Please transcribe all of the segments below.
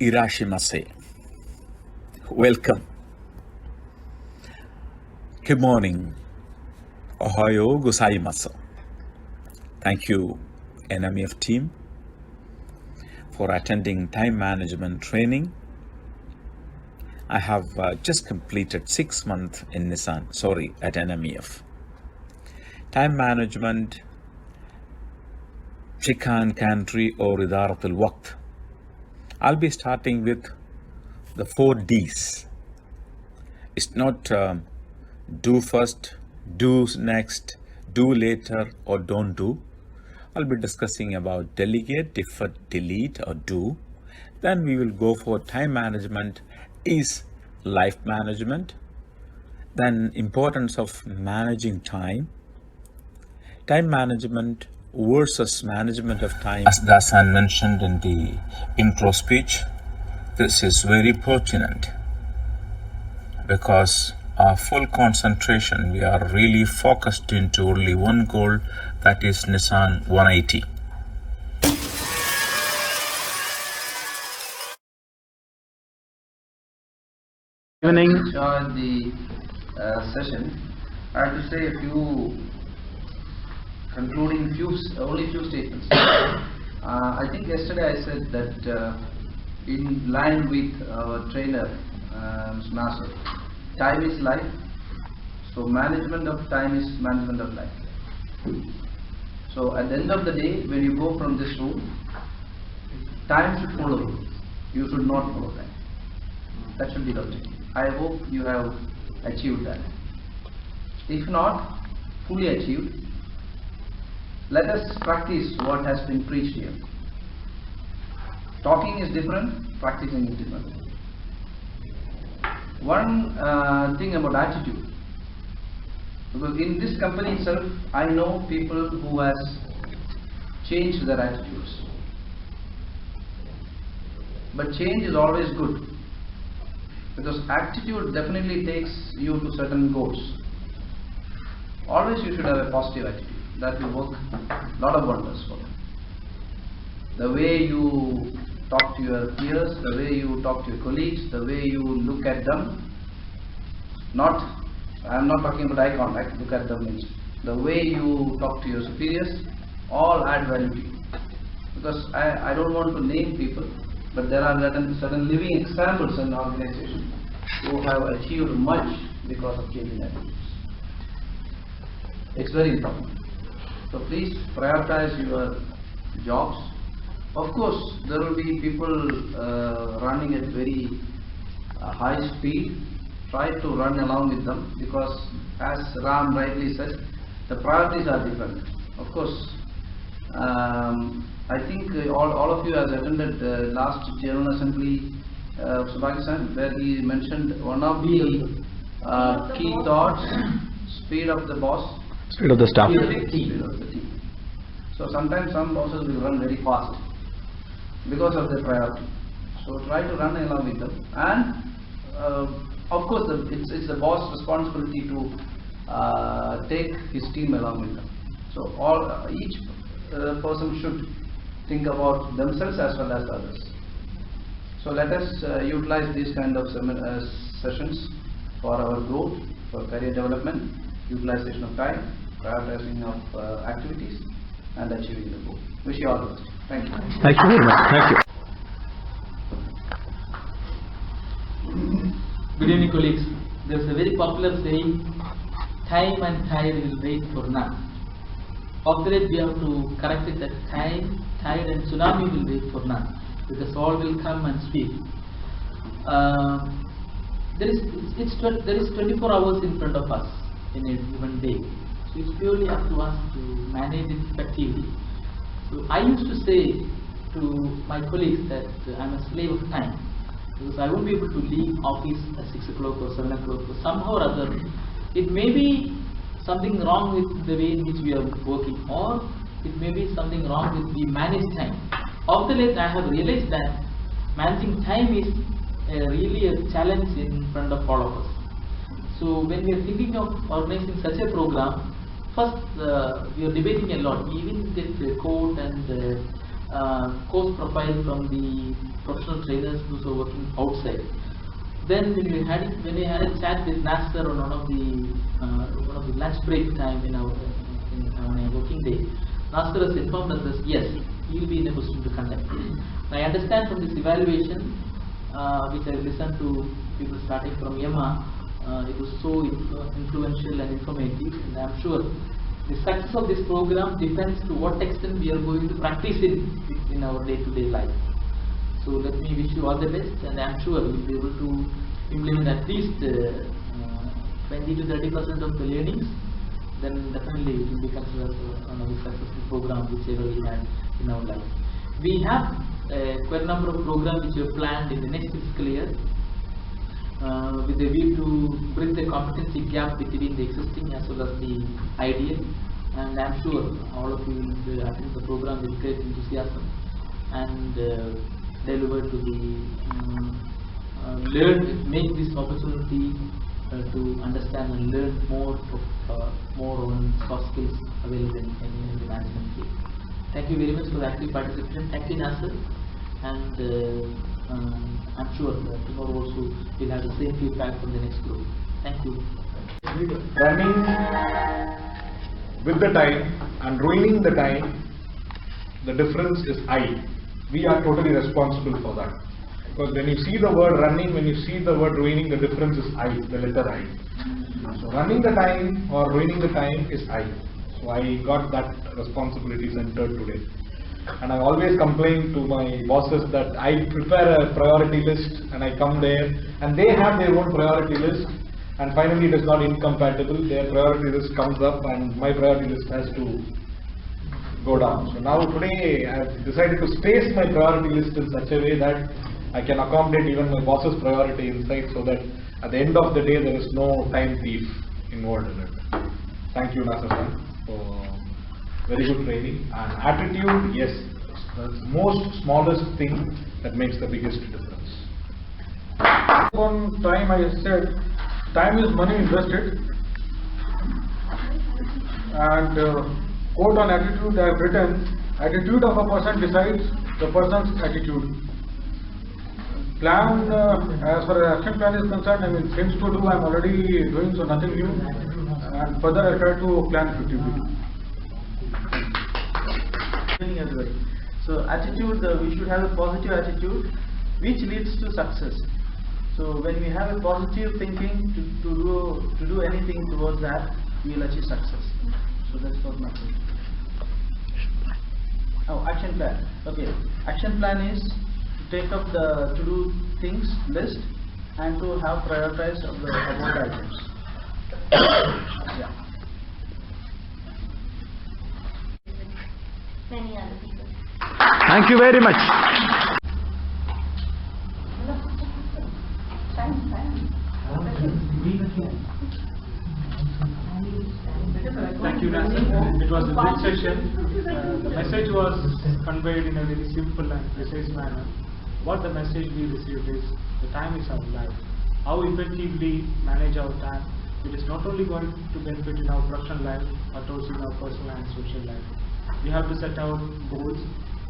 Irashimase. Welcome. Good morning. Ohayo gozaimasu. Thank you, Nmef team, for attending time management training. I have just completed 6 months in Nissan, at Nmef. Time management, Chikan Country or Idaratul Waqt. I'll be starting with the 4 Ds. It's not do first, do next, do later, or don't do. I'll be discussing about delegate, defer, delete, or do. Then we will go for time management is life management. Then importance of managing time. Time management versus management of time. As Dasan mentioned in the intro speech, this is very pertinent because our full concentration, we are really focused into only one goal, that is Nissan 180. Evening. Enjoyed the session. I have to say a few concluding only few statements. I think yesterday I said that in line with our trainer, A.S.NASER, time is life. So management of time is management of life. So at the end of the day, when you go from this room, time should follow you. You should not follow time. That should be the objective. I hope you have achieved that. If not fully achieved, let us practice what has been preached here. Talking is different, practicing is different. One thing about attitude, because in this company itself, I know people who has changed their attitudes. But change is always good, because attitude definitely takes you to certain goals. Always you should have a positive attitude. That will work a lot of wonders for you. The way you talk to your peers, the way you talk to your colleagues, the way you look at them. I am not talking about eye contact, look at them means. The way you talk to your superiors, all add value to you. Because I don't want to name people, but there are certain living examples in the organization who have achieved much because of changing attitudes. It's very important. So please prioritize your jobs. Of course, there will be people running at very high speed. Try to run along with them, because as Ram rightly says, the priorities are different. Of course, I think all of you have attended the last General Assembly of Pakistan, where he mentioned one of the key thoughts: speed of the boss, speed of the staff. Speed of the team. So sometimes some bosses will run very fast because of their priority. So try to run along with them, and of course it's the boss' responsibility to take his team along with them. So each person should think about themselves as well as others. So let us utilize these kind of sessions for our growth, for career development, utilization of time, prioritizing of activities, and achieving the goal. Wish you all the best. Thank you. Thank you very much. Thank you. Good evening, colleagues. There is a very popular saying, time and tide will wait for none. After that, we have to correct it that time, tide and tsunami will wait for none, because all will come and speak. There is 24 hours in front of us in a given day. So it's purely up to us to manage it effectively. So I used to say to my colleagues that I'm a slave of time, because I won't be able to leave office at 6 o'clock or 7 o'clock, or somehow or other. It may be something wrong with the way in which we are working, or it may be something wrong with the managed time. Of the late, I have realized that managing time is really a challenge in front of all of us. So when we are thinking of organizing such a program, first we are debating a lot. We even get the code and course profile from the professional trainers who are working outside. Then when we had a chat with NASER on one of the lunch break time in our working day, NASER has informed us that yes, he will be in a position to conduct. I understand from this evaluation, which I listened to people starting from Yama, it was so influential and informative, and I am sure the success of this program depends to what extent we are going to practice it in our day-to-day life. So let me wish you all the best, and I am sure we will be able to implement at least 20 to 30% of the learnings. Then definitely it will be considered a successful program whichever we had in our life. We have quite a number of programs which we have planned in the next fiscal year with a view to bridge the competency gap between the existing as well as the ideal. And I am sure all of you will attend the program with great enthusiasm and deliver to the make this opportunity to understand and learn more on soft skills available in the management field. Thank you very much for the active participation. Thank you, NASER, and I'm sure that tomorrow also we'll have the same feedback from the next group. Thank you. Running with the time and ruining the time, the difference is I. We are totally responsible for that. Because when you see the word running, when you see the word ruining, the difference is I, the letter I. So running the time or ruining the time is I. So I got that responsibility centered today. And I always complain to my bosses that I prepare a priority list and I come there and they have their own priority list, and finally it is not incompatible. Their priority list comes up and my priority list has to go down. So now today I have decided to space my priority list in such a way that I can accommodate even my boss's priority inside, so that at the end of the day there is no time thief involved in it. Thank you, NASER sir, for very good training. And attitude, yes, that's the most smallest thing that makes the biggest difference. On time, I said, time is money invested. And quote on attitude, I have written, attitude of a person decides the person's attitude. Plan, as far as action plan is concerned, I mean, things to do I am already doing, so nothing new. And further I try to plan effectively. As well. So attitude, we should have a positive attitude which leads to success. So when we have a positive thinking to do anything towards that, we will achieve success. So that's what my point. Oh, action plan. Okay, action plan is to take up the to do things list and to have prioritized of the above items. Yeah. Many other people. Thank you very much. Thank you, NASER. It was a good session. The message was conveyed in a very simple and precise manner. What the message we received is, the time is our life. How effectively manage our time, it is not only going to benefit in our professional life, but also in our personal and social life. We have to set out goals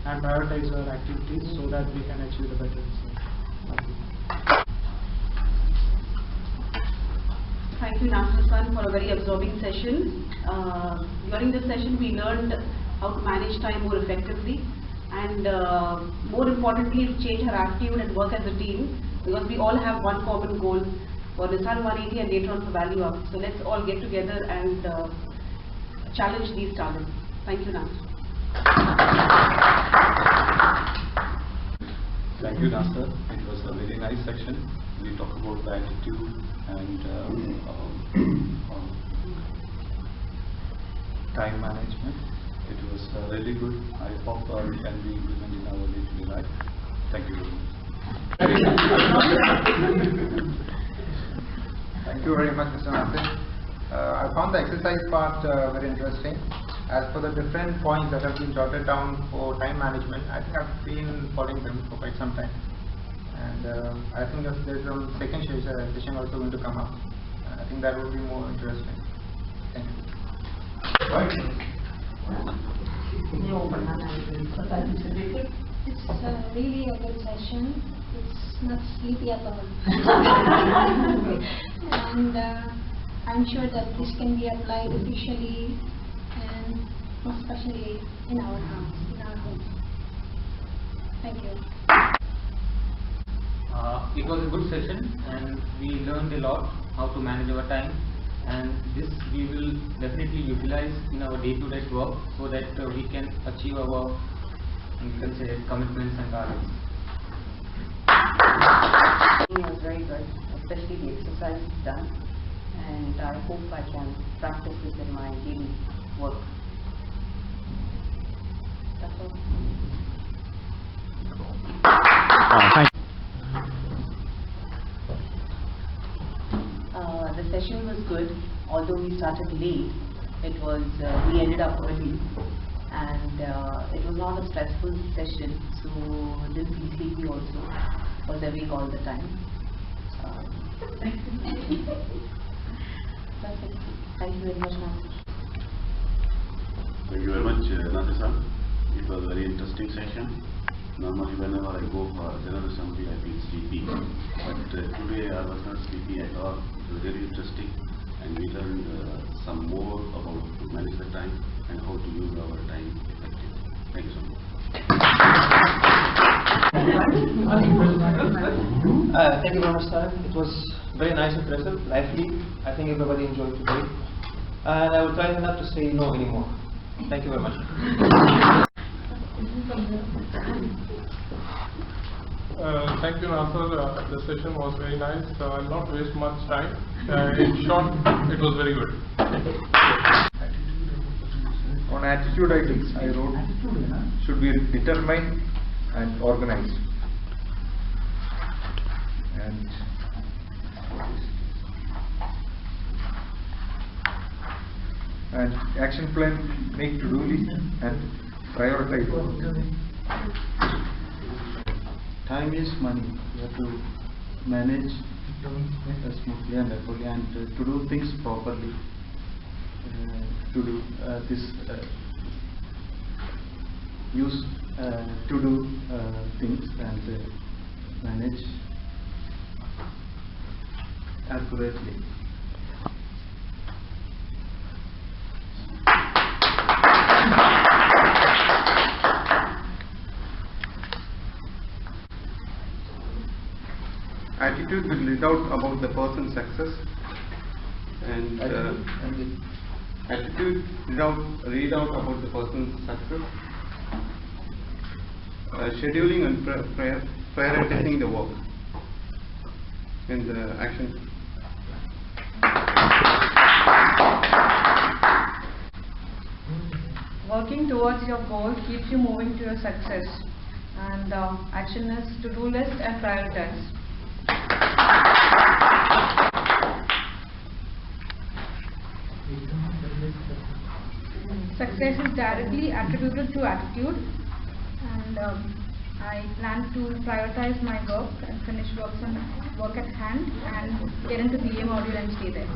and prioritize our activities so that we can achieve the better results. Thank you, NASER sir, for a very absorbing session. During this session, we learned how to manage time more effectively, and more importantly, to change our attitude and work as a team, because we all have one common goal for Nissan 180 and later on for Value Up. So let's all get together and challenge these targets. Thank you, NASER. Thank you, NASER. It was a very nice section. We talked about the attitude and time management. It was really good. I hope it can be implemented in our day-to-day life. Thank you very much. Thank you very much, Mr. NASER. I found the exercise part very interesting. As for the different points that have been jotted down for time management, I think I've been following them for quite some time. And I think if there's a second session also going to come up, I think that will be more interesting. Thank you. Right. It's really a good session. It's not sleepy at all. And I'm sure that this can be applied officially and especially in our house, in our home. Thank you. It was a good session and we learned a lot how to manage our time, and this we will definitely utilize in our day-to-day work so that we can achieve our, you can say, commitments and targets. It was very good, especially the exercise done, and I hope I can practice this in my daily work. That's all. Thank you. The session was good, although we started late. It was we ended up early, and it was not a stressful session, so didn't feel sleepy also. Was awake all the time. That's it. Thank you very much, Nasir. Thank you very much, Nasir. It was a very interesting session. Normally, whenever I go for general assembly, I feel sleepy. But today I was not sleepy at all. It was very interesting, and we learned some more about to manage the time and how to use our time effectively. Thank you so much. Thank you very much, sir. It was very nice, impressive, lively. I think everybody enjoyed today, and I will try not to say no anymore. Thank you very much. Thank you, Nasir. The session was very nice. I'll not waste much time. In short, it was very good. On attitude, I wrote should be determined and organized. And action plan, make to-do list and prioritize. Time is money. You have to manage smoothly and effectively, and to do things properly. To do use to do things and manage accurately. Attitude will lead out about the person's success, and attitude read out about the person's success. Scheduling and prioritizing the work in the action. Working towards your goal keeps you moving to your success, and action is to-do list and prioritize. Success is directly attributed to attitude, and I plan to prioritize my work and finish work at hand and get into BA module and stay there.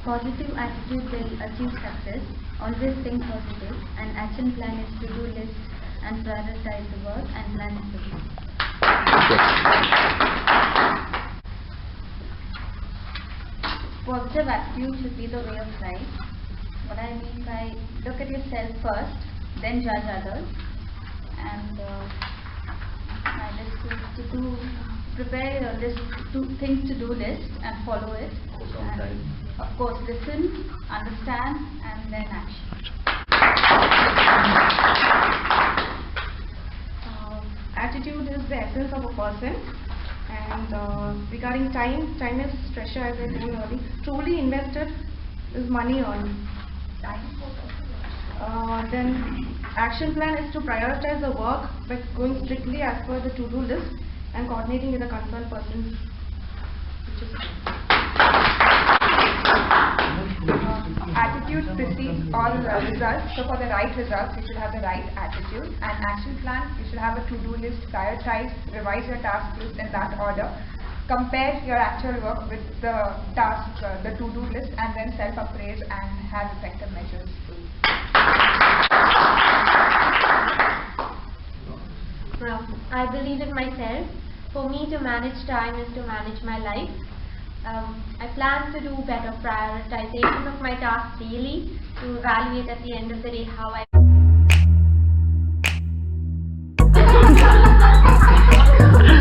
Positive attitude will achieve success. Always think positive, and action plan is to-do list and prioritize the work and plan it to do. Positive attitude should be the way of life. What I mean by look at yourself first, then judge others. And my list is to prepare your list, things to do list and follow it. And of course, listen, understand, and then action. Attitude is the essence of a person, and regarding time is treasure, as I told earlier. Truly invested is money earned. Then action plan is to prioritize the work by going strictly as per the to-do list and coordinating with the concerned person. Attitude precedes all results. So for the right results, you should have the right attitude. And action plan, you should have a to-do list, prioritize, revise your task list in that order. compare your actual work with the task, the to-do list, and then self-appraise and have effective measures. I believe in myself. For me to manage time is to manage my life. I plan to do better prioritization of my tasks daily to evaluate at the end of the day how I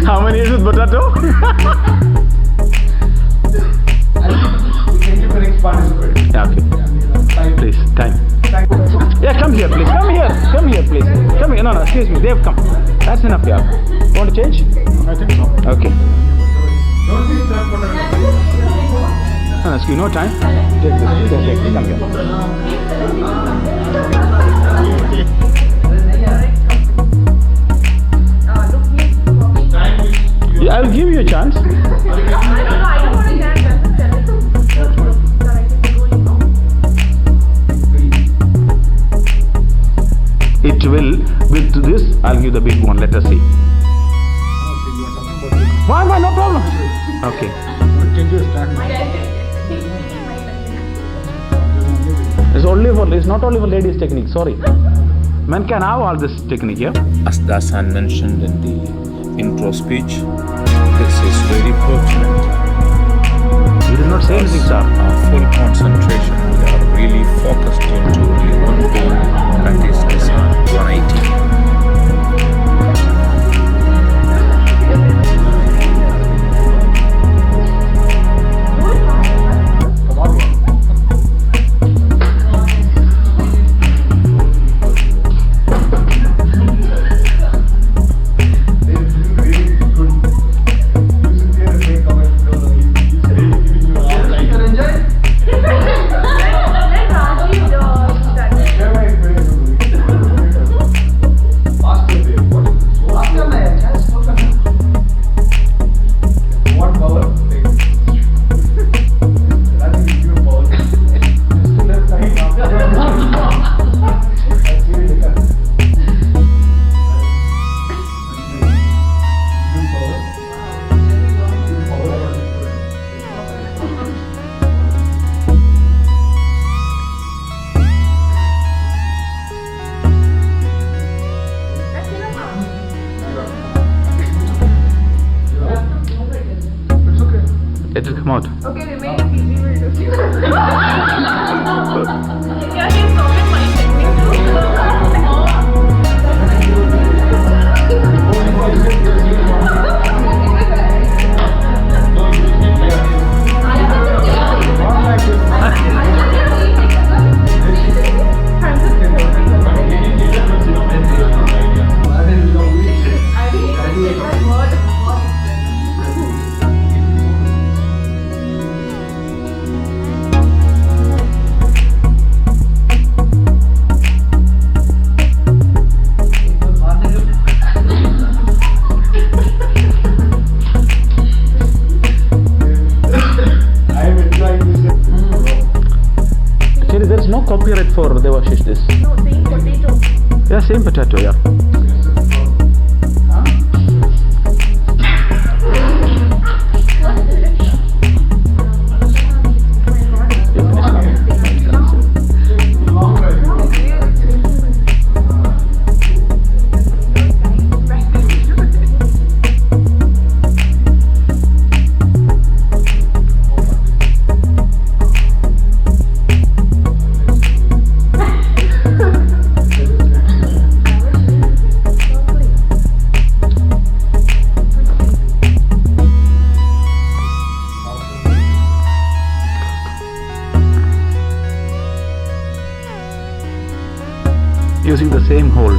How many is it, potato? Thank you for next participant. Yeah, okay. Please, time. Yeah, come here, please. Come here, please. Come here. No, excuse me. They have come. That's enough, yeah. Want to change? I think so. Okay. Don't be that No, excuse me. No time. Take this. Take. Come here. Yeah, I'll give you a chance. I don't want to get It will, with this, I'll give the big one. Let us see. Why, no problem. Okay. It's not only for ladies technique, sorry. Men can have all this technique, yeah? As Dasan mentioned in the intro speech, this is very pertinent. You did not say anything, sir. Our full concentration, we are really focused into only one goal, that is Nissan 180. It will come out. Okay, we will do. Yeah, he's solving my There is no copyright for Devashish this. No, same potato. Yeah, same potato, yeah. Using the same hole.